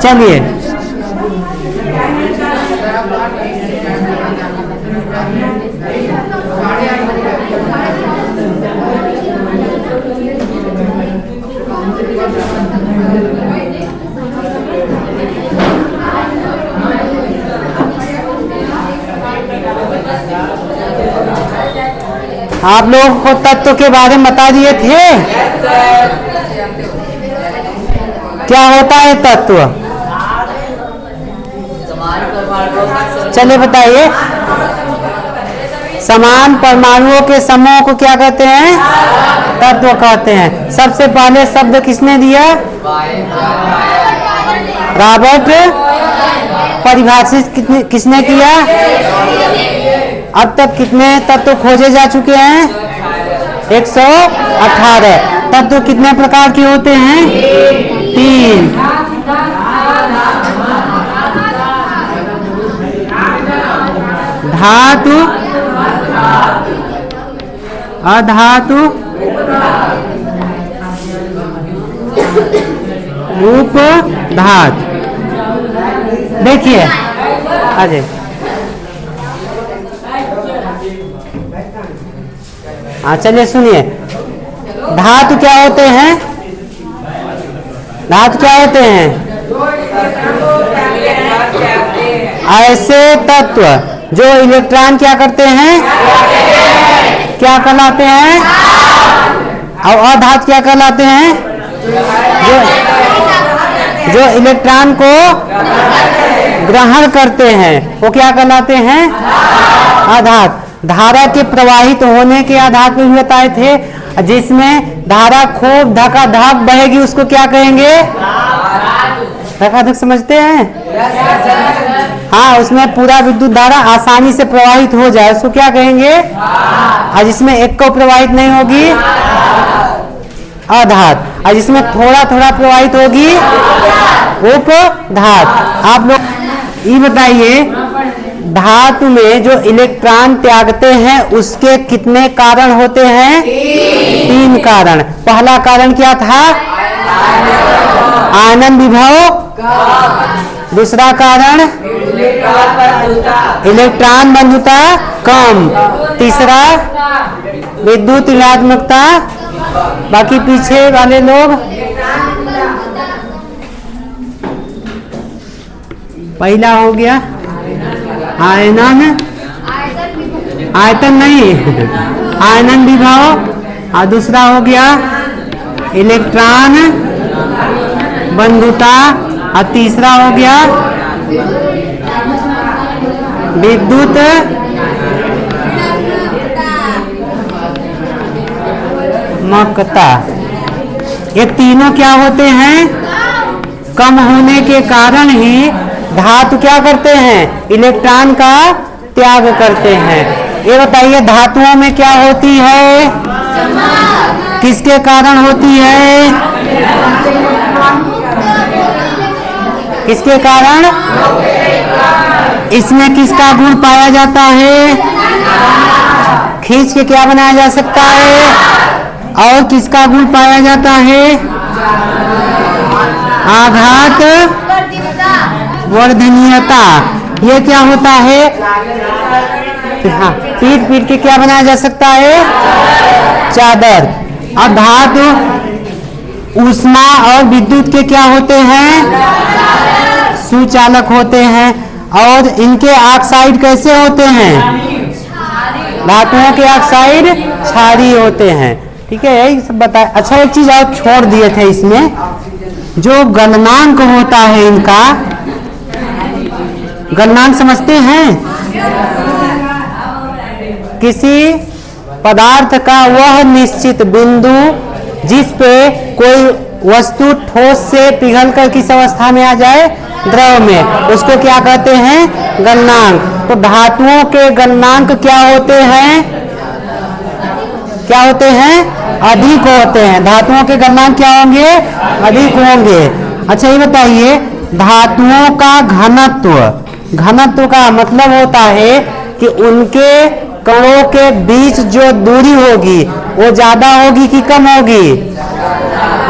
चलिए आप लोगों को तत्व के बारे में बता दिए थे। क्या होता है तत्व? चलिए बताइए। समान परमाणुओं के समूह को क्या कहते हैं? तत्व कहते हैं। सबसे पहले शब्द किसने दिया? रॉबर्ट। परिभाषित किसने किया? अब तक कितने तत्व खोजे जा चुके हैं? 118। तत्व कितने प्रकार के होते हैं? 3। धातु, अधातु, उपधातु। देखिए अजय, हाँ चलिए सुनिए। धातु क्या होते हैं? धातु क्या होते हैं? ऐसे तत्व जो इलेक्ट्रॉन क्या करते हैं? क्या कहलाते हैं? और अधातु क्या कहलाते हैं? जो इलेक्ट्रॉन को ग्रहण करते हैं वो क्या कहलाते हैं? अधातु। धारा के प्रवाहित होने के आधार पर भी बताए थे। जिसमें धारा खूब धकाधक बहेगी उसको क्या कहेंगे? धकाधक समझते हैं? हाँ, उसमें पूरा विद्युत धारा आसानी से प्रवाहित हो जाए उसको क्या कहेंगे? और जिसमें एक को प्रवाहित नहीं होगी अधातु, और जिसमें थोड़ा थोड़ा प्रवाहित होगी उपधातु। आप लोग ये बताइए, धातु में जो इलेक्ट्रॉन त्यागते हैं उसके कितने कारण होते हैं? 3 कारण। पहला कारण क्या था? आयनन विभव। दूसरा कारण इलेक्ट्रॉन बंधुता कम। तीसरा विद्युत ऋणात्मकता। बाकी पीछे वाले लोग पहला हो गया आयनन, आयतन नहीं, आयनन विभव। और दूसरा हो गया इलेक्ट्रॉन बंधुता। और तीसरा हो गया विद्युत मकता। ये तीनों क्या होते हैं? कम होने के कारण ही धातु क्या करते हैं? इलेक्ट्रॉन का त्याग करते हैं। ये बताइए धातुओं में क्या होती है? किसके कारण होती है? किसके कारण? इसमें किसका गुण पाया जाता है? खींच के क्या बनाया जा सकता है? और किसका गुण पाया जाता है? आघात वर्धनीयता। ये क्या होता है? हाँ, पीट पीट के क्या बनाया जा सकता है? चादर। अब धातु ऊष्मा और विद्युत के क्या होते हैं? सुचालक होते हैं। और इनके ऑक्साइड कैसे होते हैं? धातुओं के ऑक्साइड क्षारीय होते हैं। ठीक है, यही सब बताया। अच्छा, एक चीज और छोड़ दिए थे इसमें, जो गलनांक होता है इनका। गलनांक समझते हैं? किसी पदार्थ का वह निश्चित बिंदु जिस पे कोई वस्तु ठोस से पिघलकर किस अवस्था में आ जाए? द्रव में, उसको क्या कहते हैं? गलनांक। तो धातुओं के गलनांक क्या होते हैं? क्या होते हैं? अधिक होते हैं। धातुओं के गलनांक क्या होंगे? अधिक होंगे। अच्छा, ये बताइए धातुओं का घनत्व। घनत्व का मतलब होता है कि उनके कणों के बीच जो दूरी होगी वो ज्यादा होगी कि कम होगी?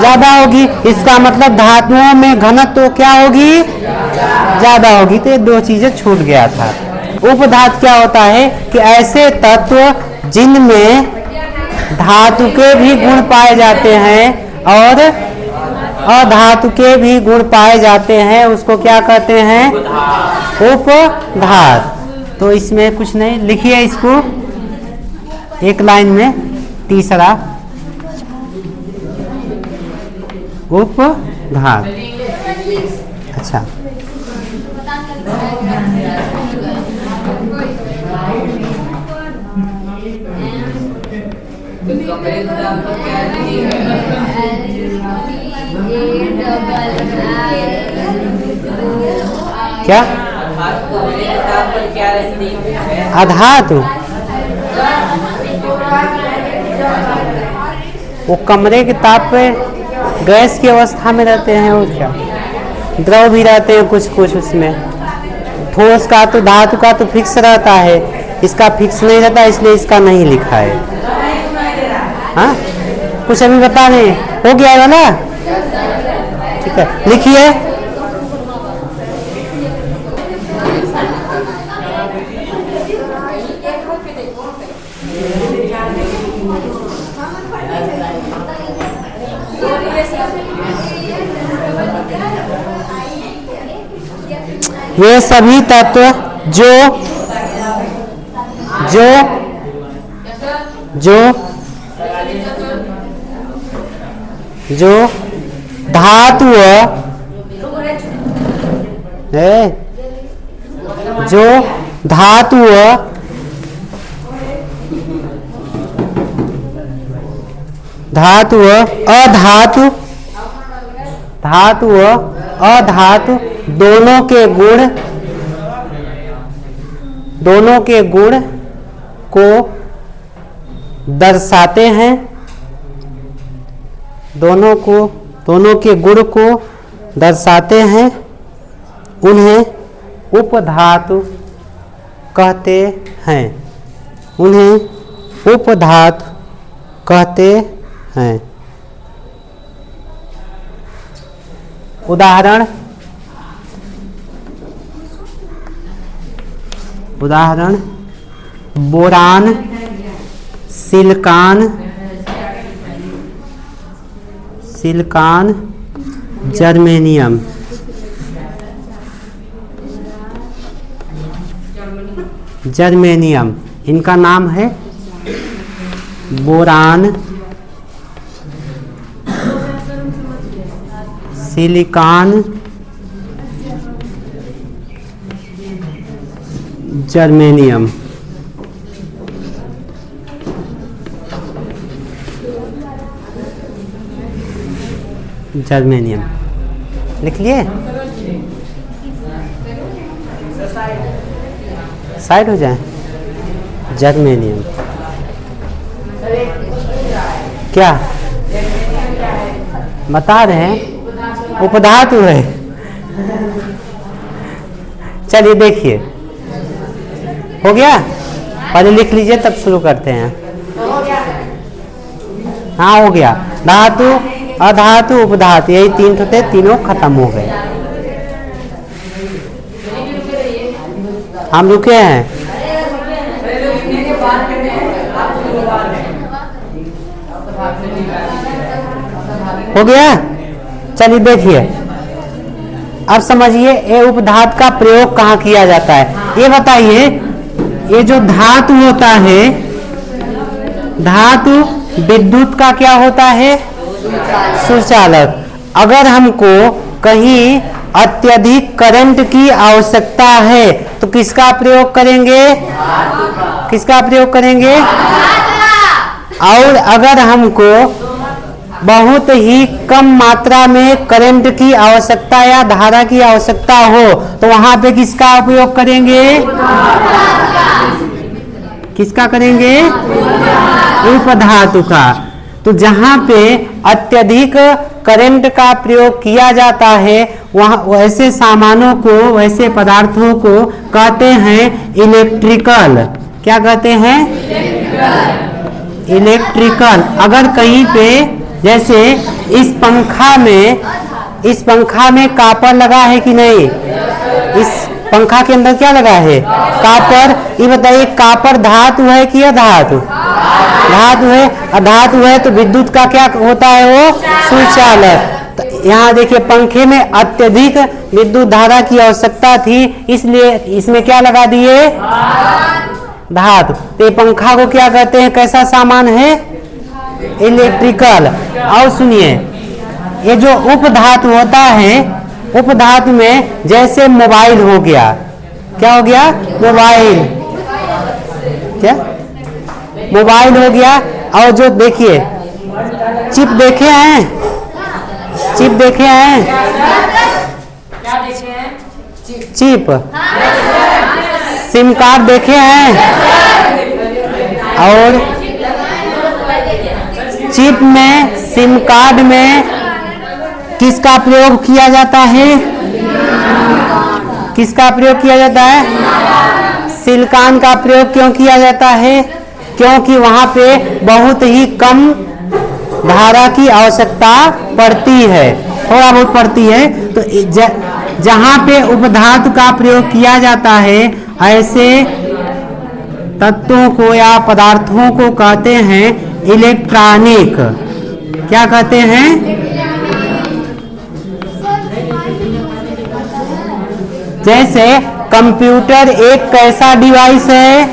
ज्यादा होगी। इसका मतलब धातुओं में घनत्व तो क्या होगी, ज्यादा होगी। तो ये दो चीजें छूट गया था। उपधातु क्या होता है कि ऐसे तत्व जिनमें धातु के भी गुण पाए जाते हैं और अधातु के भी गुण पाए जाते हैं, उसको क्या कहते हैं, उपधातु। तो इसमें कुछ नहीं, लिखिए इसको एक लाइन में। तीसरा उपधातु। अच्छा, क्या अधातु? वो कमरे के ताप पे गैस की अवस्था में रहते हैं, और क्या द्रव भी रहते हैं कुछ कुछ उसमें। ठोस का तो धातु का तो फिक्स रहता है, इसका फिक्स नहीं रहता, इसलिए इसका नहीं लिखा है। हाँ, कुछ अभी बता रहे हैं, हो गया है ना? ठीक है, लिखिए। ये सभी तत्व जो जो जो जो धातु जो धातु धातु अधातु धातु अधातु दोनों के गुण को दर्शाते हैं, दोनों के गुण को दर्शाते हैं, उन्हें उपधातु कहते हैं, उन्हें उपधातु कहते हैं। उदाहरण बोरान, सिलिकॉन, जर्मेनियम। इनका नाम है बोरान, सिलिकॉन, जर्मेनियम। लिख लिए? साइड हो जाए। जर्मेनियम क्या बता रहे हैं? उपधातु है। चलिए देखिए, हो गया? पहले लिख लीजिए तब शुरू करते हैं। हाँ, हो गया। धातु, अधातु, उपधातु, यही तीन थे, तीनों खत्म हो गए। हम रुके हैं। हो गया? चलिए देखिए, अब समझिए ये उपधातु का प्रयोग कहाँ किया जाता है। ये बताइए, ये जो धातु होता है, धातु विद्युत का क्या होता है? सुचालक। अगर हमको कहीं अत्यधिक करंट की आवश्यकता है तो किसका प्रयोग करेंगे? किसका प्रयोग करेंगे? और अगर हमको बहुत ही कम मात्रा में करंट की आवश्यकता या धारा की आवश्यकता हो तो वहां पे किसका उपयोग करेंगे? किसका करेंगे? उपधातु का। तो जहां पे अत्यधिक करंट का प्रयोग किया जाता है वहां वैसे सामानों को, वैसे पदार्थों को कहते हैं इलेक्ट्रिकल। क्या कहते हैं? इलेक्ट्रिकल। अगर कहीं पे जैसे इस पंखा में कापर लगा है कि नहीं? इस पंखा के अंदर क्या लगा है? कापर। ये बताइए कापर धातु है कि अधातु? धातु है। अधातु है तो विद्युत का क्या होता है? वो सुचालक। तो यहाँ देखिए पंखे में अत्यधिक विद्युत धारा की आवश्यकता थी, इसलिए इसमें क्या लगा दिए? धातु। तो ये पंखा को क्या कहते हैं? कैसा सामान है? इलेक्ट्रिकल। और सुनिए, ये जो उपधातु होता है, उपधातु में जैसे मोबाइल हो गया, क्या हो गया? मोबाइल। क्या? मोबाइल हो गया। और जो देखिए चिप देखे हैं? चिप देखे हैं? चिप। सिम कार्ड देखे हैं? और चिप में, सिम कार्ड में किसका प्रयोग किया जाता है? किसका प्रयोग किया जाता है? सिलिकॉन का प्रयोग क्यों किया जाता है? क्योंकि वहां पे बहुत ही कम धारा की आवश्यकता पड़ती है, थोड़ा बहुत पड़ती है। तो जहां पे उपधातु का प्रयोग किया जाता है, ऐसे तत्वों को या पदार्थों को कहते हैं इलेक्ट्रॉनिक। क्या कहते हैं? जैसे कंप्यूटर एक कैसा डिवाइस है?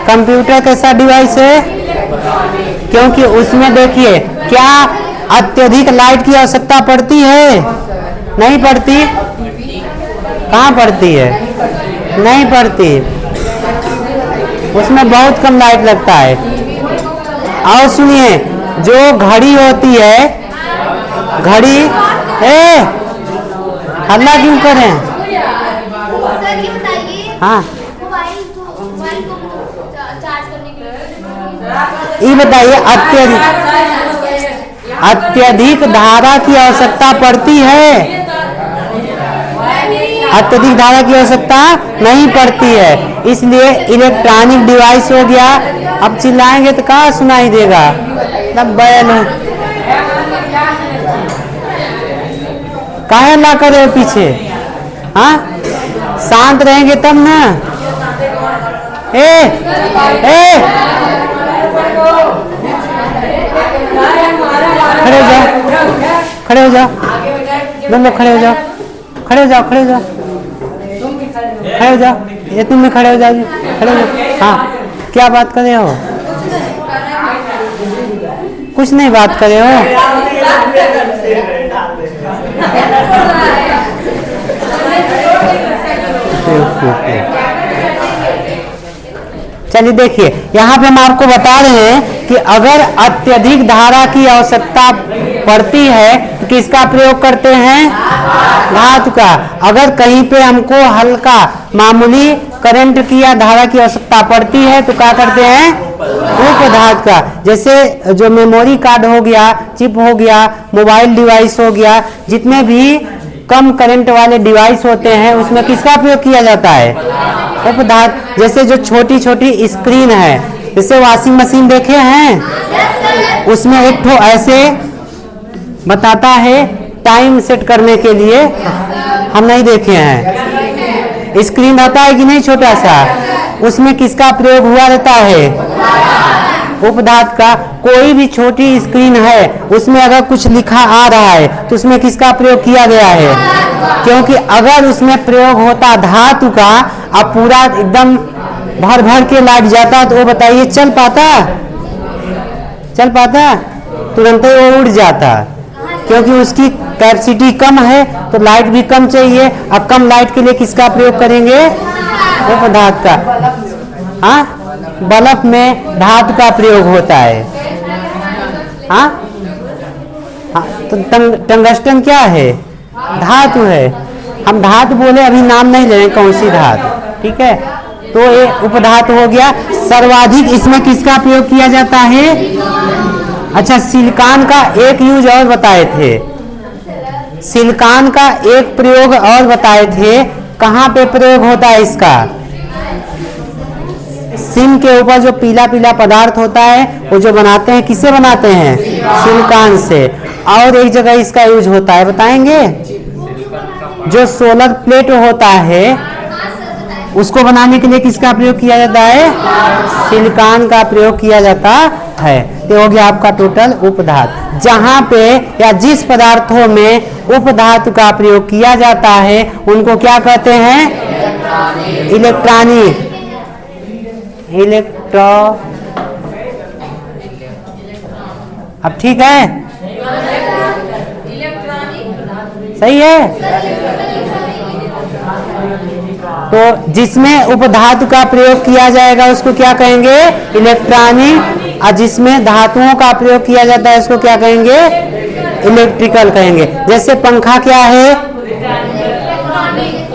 कंप्यूटर कैसा डिवाइस है? क्योंकि उसमें देखिए क्या अत्यधिक लाइट की आवश्यकता पड़ती है? नहीं पड़ती। कहाँ पड़ती है? नहीं पड़ती। उसमें बहुत कम लाइट लगता है। और सुनिए, जो घड़ी होती है, घड़ी, हल्ला क्यों करें? हाँ, ये बताइए अत्यधिक धारा की आवश्यकता पड़ती है? अत्यधिक धारा की आवश्यकता नहीं पड़ती है, इसलिए इलेक्ट्रॉनिक डिवाइस हो गया। अब चिल्लाएंगे तो कहाँ सुनाई देगा? तब बैल काहे ला करे पीछे? हाँ, शांत रहेंगे तब ना। खड़े हो जाओ, खड़े हो जाओ, दोनों खड़े हो जाओ, खड़े हो जाओ, खड़े हो जाओ, खड़े हो जाओ। ये तुम भी खड़े हो जाओ, खड़े हो जाओ। हाँ, क्या बात कर रहे हो? कुछ नहीं बात कर रहे हो? चलिए देखिए, यहाँ पे हम आपको बता रहे हैं कि अगर अत्यधिक धारा की आवश्यकता पड़ती है तो किसका प्रयोग करते हैं? धातु का। अगर कहीं पे हमको हल्का मामूली करंट की या धारा की आवश्यकता पड़ती है तो क्या करते हैं? उपधातु का। जैसे जो मेमोरी कार्ड हो गया, चिप हो गया, मोबाइल डिवाइस हो गया, जितने भी कम करंट वाले डिवाइस होते हैं उसमें किसका प्रयोग किया जाता है? उपधातु। जैसे जो छोटी छोटी स्क्रीन है, जैसे वॉशिंग मशीन देखे हैं, उसमें एक ठो ऐसे बताता है टाइम सेट करने के लिए, हम नहीं देखे हैं। स्क्रीन रहता है कि नहीं छोटा सा, उसमें किसका प्रयोग हुआ रहता है? उपधातु का। कोई भी छोटी स्क्रीन है, उसमें अगर कुछ लिखा आ रहा है तो उसमें किसका प्रयोग किया गया है? क्योंकि अगर उसमें प्रयोग होता धातु का, अब पूरा एकदम भर भर के लाइट जाता तो वो बताइए चल पाता? चल पाता? तुरंत ही वो उड़ जाता, क्योंकि उसकी कैपेसिटी कम है तो लाइट भी कम चाहिए। अब कम लाइट के लिए किसका प्रयोग करेंगे? उपधातु का। हाँ, बल्ब में धातु का प्रयोग होता है। हाँ, हाँ, तो टंगस्टन क्या है? धातु है। हम धातु बोले, अभी नाम नहीं ले रहे कौन सी धातु, ठीक है? तो ये उपधातु हो गया। सर्वाधिक इसमें किसका प्रयोग किया जाता है? अच्छा, सिलिकॉन का एक यूज और बताए थे। सिलिकॉन का एक प्रयोग और बताए थे। कहाँ पे प्रयोग होता है इसका? सिन के ऊपर जो पीला पीला पदार्थ होता है वो जो बनाते हैं किससे बनाते हैं? सिलिकॉन से। और एक जगह इसका यूज होता है, बताएंगे? जो सोलर प्लेट होता है उसको बनाने के लिए किसका प्रयोग किया जाता है? सिलिकॉन का प्रयोग किया जाता है। तो हो गया आपका टोटल उपधातु। जहां पे या जिस पदार्थों में उपधातु का प्रयोग किया जाता है उनको क्या कहते हैं? इलेक्ट्रॉनिक। अब ठीक है, सही है। तो जिसमें उपधातु का प्रयोग किया जाएगा उसको क्या कहेंगे? इलेक्ट्रॉनिक। और जिसमें धातुओं का प्रयोग किया जाता है उसको क्या कहेंगे? इलेक्ट्रिकल कहेंगे। जैसे पंखा क्या है?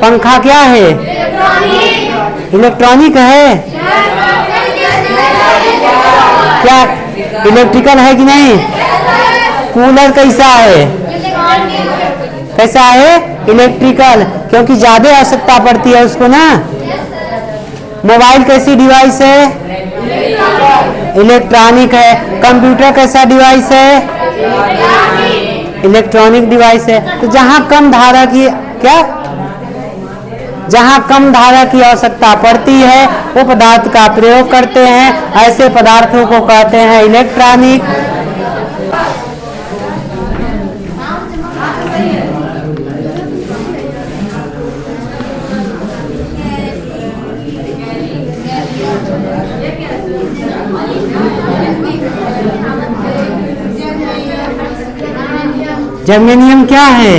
पंखा क्या है? इलेक्ट्रॉनिक है। क्या इलेक्ट्रिकल है कि नहीं? कूलर कैसा है? कैसा है? इलेक्ट्रिकल, क्योंकि ज्यादा आवश्यकता पड़ती है उसको ना। मोबाइल कैसी डिवाइस है? इलेक्ट्रॉनिक है। कंप्यूटर कैसा डिवाइस है? इलेक्ट्रॉनिक डिवाइस है। तो जहां कम धारा की जहां कम धारा की आवश्यकता पड़ती है वो पदार्थ का प्रयोग करते हैं, ऐसे पदार्थों को कहते हैं इलेक्ट्रॉनिक। जर्मेनियम क्या है?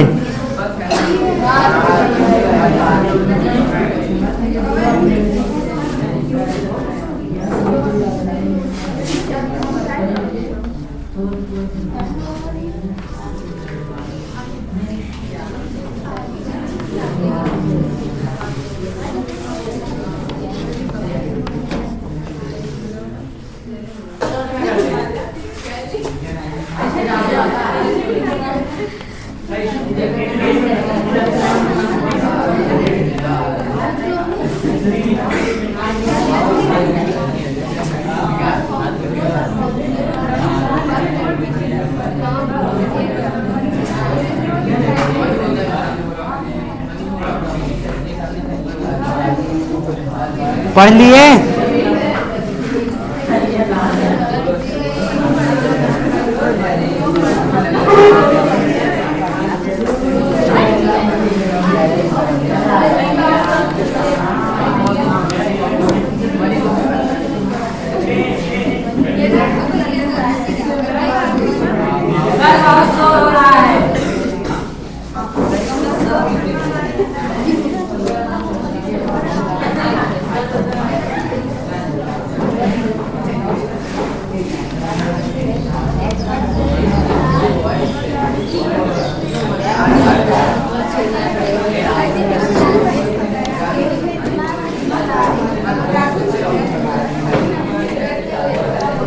पढ़ लिए?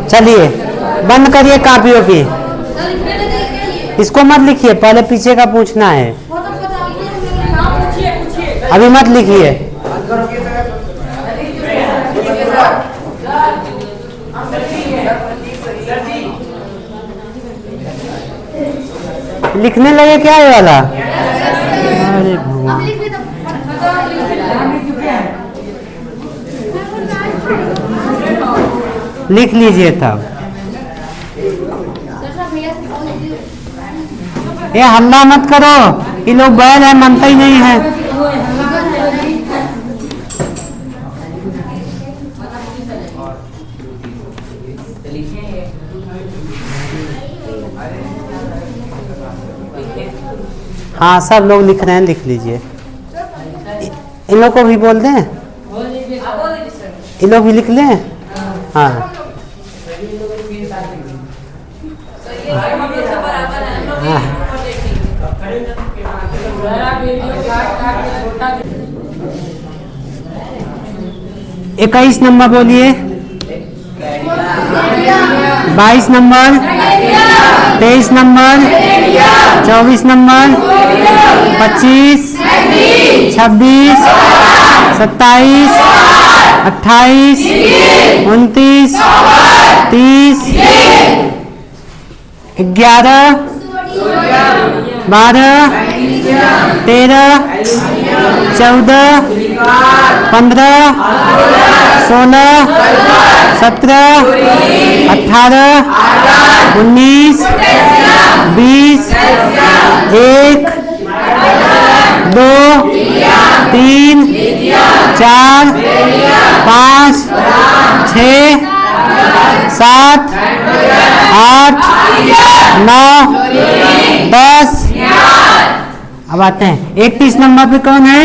चलिए बंद करिए कापियों की। इसको मत लिखिए, पहले पीछे का पूछना है, अभी मत लिखिए। लिखने लगे क्या ये वाला? अरे भगवान, लिख लीजिए तब। ये हल्ला मत करो, ये लोग बैल है, मानता ही नहीं है। हाँ सब लोग लिख रहे हैं, लिख लीजिए। इन लोग को भी बोल दें, इन लोग भी लिख लें। हाँ हाँ 21 नंबर बोलिए, 22 नंबर, 23 नंबर, 24 नंबर, 25, 26, 27, 28, 29, 30, 11, 12, 13, 14, 15, 16, 17, 18, 19, 20, 1, 2, 3, 4, 5, 6, 7, 8, 9, 10। अब आते हैं 31 नंबर पे कौन है?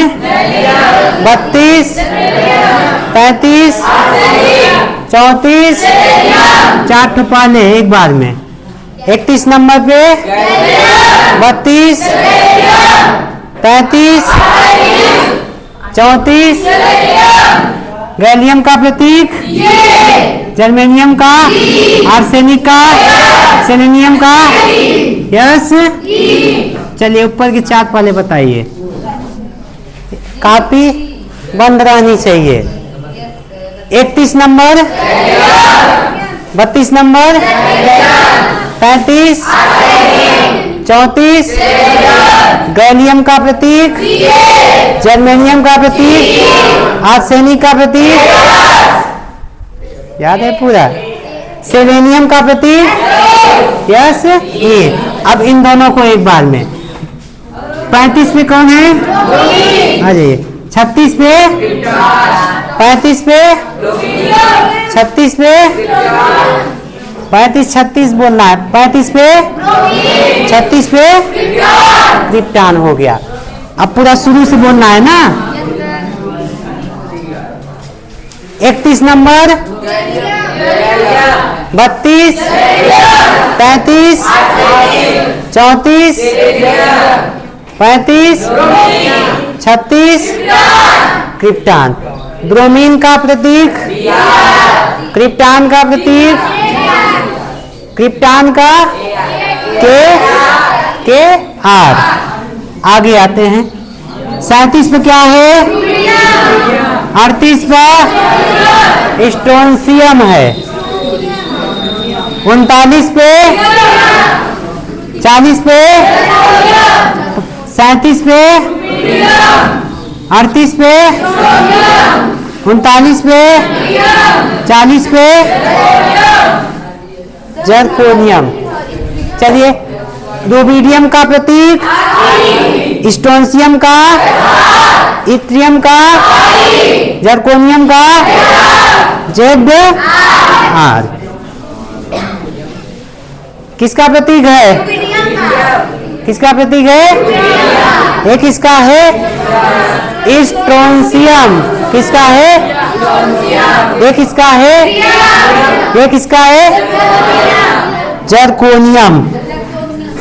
32, 35, 34, 4 ठुपा ले एक बार में। 31 नंबर पे 32, 35, 34, गैलियम का प्रतीक, जर्मेनियम का, आर्सेनिक का, सेलेनियम का, यस। चलिए ऊपर की 4 वाले बताइए। कापी बंद रहनी चाहिए। 31 नंबर, 32 नंबर, 35, 34, गैलियम का प्रतीक, जर्मेनियम का प्रतीक, आर्सेनिक का प्रतीक, याद है पूरा, सेलेनियम का प्रतीक, यस। ये अब इन दोनों को एक बार में। 35 पे कौन है? आ जाइए। 36 पे, 35 पे, 36 पे, 35 36 बोलना है। 35 पे, 36 पे क्रिप्टॉन हो गया। अब पूरा शुरू से बोलना है ना। 31 नंबर, 32, 33, 34, 35, 36 क्रिप्टॉन। ब्रोमीन का प्रतीक, क्रिप्टॉन का प्रतीक, क्रिप्टॉन का के आर। आगे आते हैं। 37 पे क्या है? 38 पर स्ट्रोंशियम है। 39 पे, 40 पे, 37 पे, 38 पे, 39 पे, 40 पे जर्कोनियम। चलिए रूबिडियम का प्रतीक, स्ट्रोंशियम का, इथ्रियम का, जर्कोनियम का जेड आर। किसका प्रतीक है? किसका प्रतीक है? एक किसका है? स्ट्रोंशियम। किसका है? एक किसका है? एक किसका है? जर्कोनियम।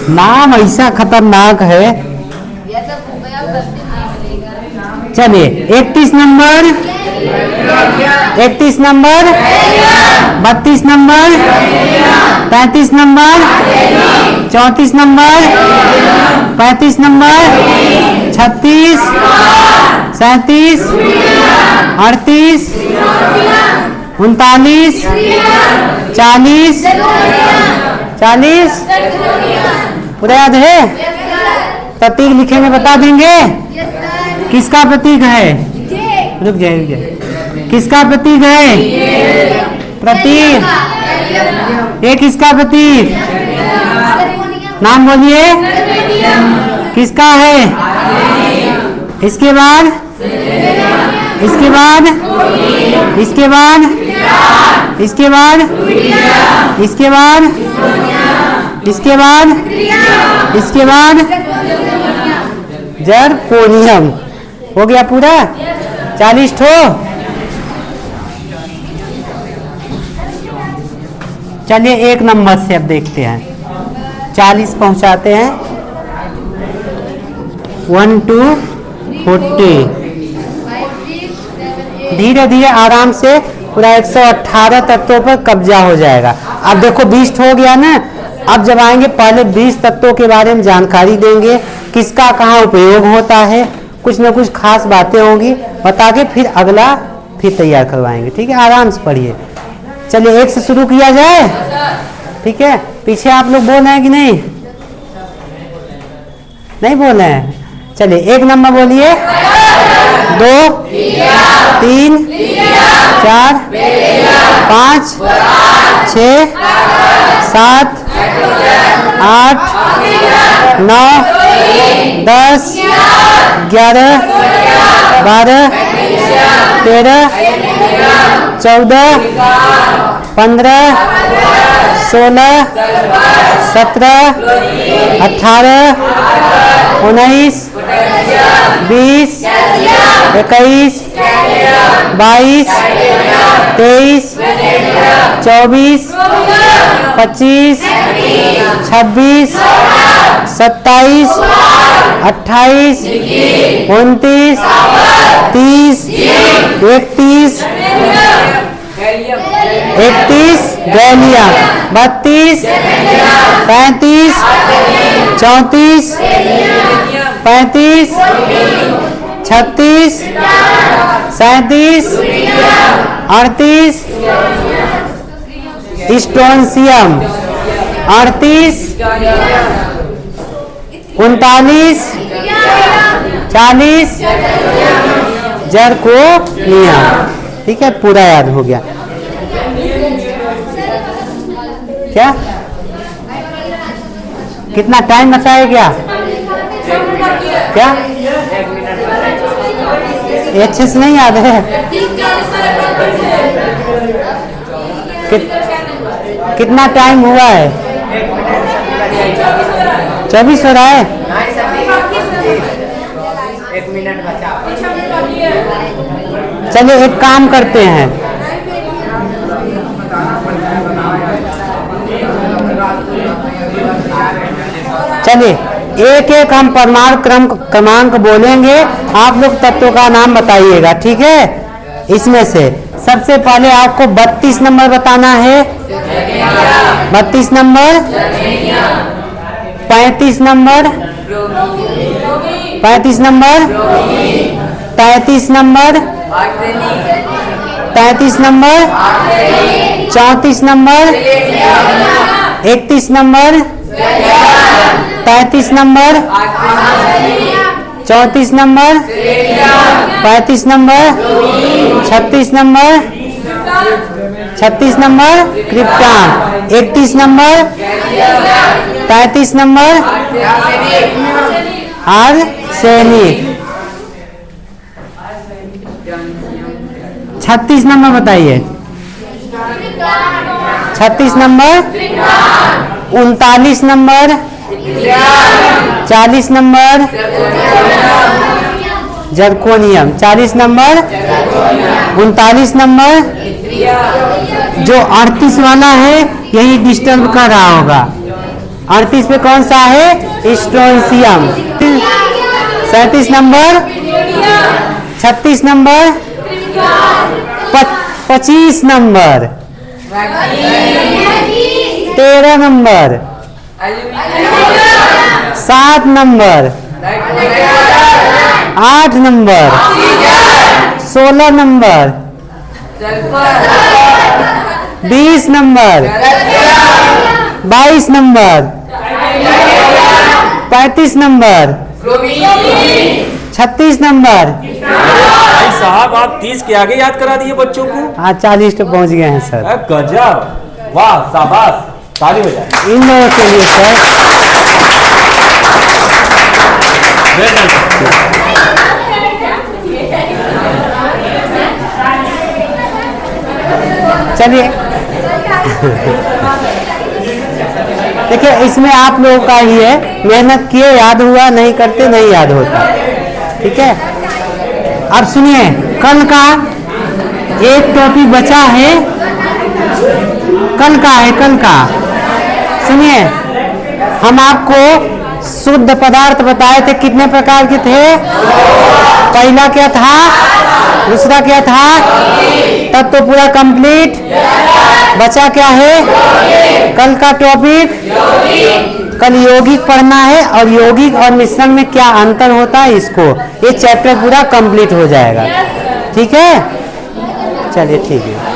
नाम ऐसा खतरनाक है। चलिए 31 number, 31 number, 32 number, 33 number, 34 number, 35 number, 36, 37, 38, 39, 40, 40 पूरा याद है? प्रतीक लिखेंगे बता देंगे। किसका प्रतीक है? रुक जाए रुक जाए। किसका प्रतीक है? प्रतीक। ये किसका प्रतीक? नाम बोलिए। किसका है? इसके बाद, इसके बाद, इसके बाद, इसके बाद, इसके बाद, इसके बाद, इसके बाद जर्कोनियम। हो गया पूरा 40 ठो। चलिए 1 नंबर से अब देखते हैं। 40 पहुंचाते हैं। 1 to 40। धीरे धीरे आराम से पूरा 118 तत्वों पर कब्जा हो जाएगा। अब देखो 20 हो गया ना। अब जब आएंगे पहले 20 तत्वों के बारे में जानकारी देंगे, किसका कहाँ उपयोग होता है, कुछ न कुछ खास बातें होंगी, बता के फिर अगला फिर तैयार करवाएंगे। ठीक है, आराम से पढ़िए। चलिए 1 से शुरू किया जाए। ठीक है, पीछे आप लोग बोल रहे हैं कि नहीं? नहीं बोल रहे हैं? चलिए 1 नंबर बोलिए। 2 3 4 5 6 7 8 9 10 11 12 13 14 15 16 17 18 19 20 21 22 23 24 25 26 27 28 29 30 31 31 गैलिया 32 35 34 35 36 37 38 स्ट्रोंसियम 38 39 40 जरकोनिया। ठीक है, पूरा याद हो गया क्या? कितना टाइम बचा है क्या? क्या ये अच्छे से नहीं याद है? कितना टाइम हुआ है? 24 हो रहा है। 1 मिनट बचा। चलिए एक काम करते हैं, चलिए एक एक हम परमाणु क्रमांक बोलेंगे, आप लोग तत्वों का नाम बताइएगा। ठीक है, इसमें से सबसे पहले आपको 32 नंबर बताना है। 32 number, 35 number, 35 number, 33 number, 33 number, 34 number, 31 number, 33 number, 34 number, 35 number, 36 number, 36 number krypton, 31 number, 33 number arsenic, 36 number बताइए। 36 number, 39 number, 40 number zirconium, 40 number, 39 number, जो 38 वाला है यही डिस्टर्ब कर रहा होगा। 38 पे कौन सा है? स्ट्रोंसियम। 37 number, 36 number, 25 number, 13 number, 7 number, 8 number, 16 number, 20 number, 22 number, 35 number, 36 number. भाई साहब आप 30 के आगे याद करा दिए बच्चों को। हाँ 40 तक पहुंच गए हैं सर। गजब, वाह, शाबाश, ताली बजाएं इन लोगों के लिए सर। चलिए देखिए इसमें आप लोगों का ही है, मेहनत किए याद हुआ, नहीं करते नहीं याद होता। ठीक है, अब सुनिए कल का एक टॉपिक बचा है, कल का है, कल का सुनिए। हम आपको शुद्ध पदार्थ बताए थे, कितने प्रकार के थे? पहला क्या था, दूसरा क्या था? तब तो पूरा कंप्लीट। बचा क्या है? कल का टॉपिक, कल यौगिक पढ़ना है और यौगिक और मिश्रण में क्या अंतर होता है, इसको ये चैप्टर पूरा कंप्लीट हो जाएगा। ठीक है, चलिए ठीक है।